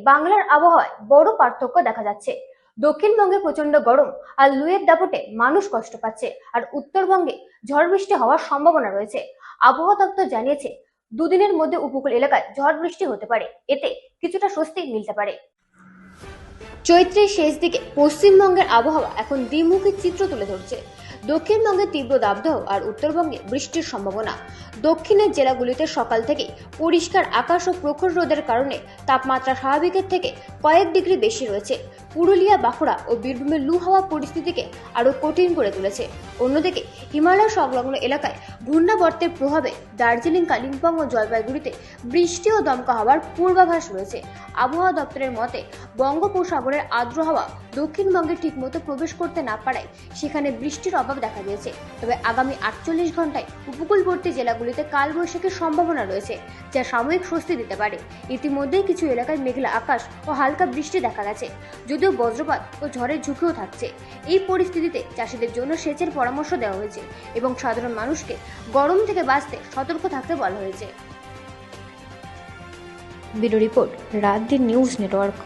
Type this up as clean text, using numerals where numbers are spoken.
বাংলার আবহাওয়ায় বড় পার্থক্য দেখা যাচ্ছে। দক্ষিণবঙ্গে প্রচন্ড গরম আর লুয়ের দাপটে মানুষ কষ্ট পাচ্ছে, আর উত্তরবঙ্গে ঝড় বৃষ্টি হওয়ার সম্ভাবনা রয়েছে। আবহাওয়া দপ্তর জানিয়েছে দুদিনের মধ্যে উপকূল এলাকায় ঝড় বৃষ্টি হতে পারে, এতে কিছুটা স্বস্তি মিলতে পারে। চৈত্রের শেষ দিকে পশ্চিমবঙ্গের আবহাওয়া এখন দ্বিমুখী চিত্র তুলে ধরছে। দক্ষিণবঙ্গে তীব্র দাবদাহ আর উত্তরবঙ্গে বৃষ্টির সম্ভাবনা। দক্ষিণের জেলাগুলিতে সকাল থেকে পরিষ্কার আকাশ ও প্রখর রোদের কারণে তাপমাত্রা স্বাভাবিকের থেকে কয়েক ডিগ্রি বেশি রয়েছে। পুরুলিয়া, বাঁকুড়া ও বীরভূমে লু হাওয়া পরিস্থিতিকে আরো কঠিন করে তুলেছে। অন্যদিকে হিমালয় সংলগ্ন এলাকায় ঘূর্ণাবর্তের প্রভাবে দার্জিলিং, কালিম্পং ও জলপাইগুড়িতে বৃষ্টি ও দমকা হওয়ার পূর্বাভাস রয়েছে। আবহাওয়া দপ্তরের মতে বঙ্গোপসাগরের আর্দ্র হাওয়া দক্ষিণবঙ্গে ঠিকমতো প্রবেশ করতে না পারায় সেখানে বৃষ্টির অভাব দেখা দিয়েছে। তবে আগামী 48 ঘন্টায় উপকূলবর্তী জেলাগুলিতে কালবৈশাখীর সম্ভাবনা রয়েছে, যা সাময়িক স্বস্তি দিতে পারে। ইতিমধ্যেই কিছু এলাকায় মেঘলা আকাশ ও হালকা বৃষ্টি দেখা গেছে, যদিও বজ্রপাত ও ঝড়ের ঝুঁকিও থাকছে। এই পরিস্থিতিতে চাষিদের জন্য সেচের পরামর্শ দেওয়া হয়েছে এবং সাধারণ মানুষকে গরম থেকে বাঁচতে সতর্ক থাকতে বলা হয়েছে। ব্যুরো রিপোর্ট, রাত দিন নিউজ নেটওয়ার্ক।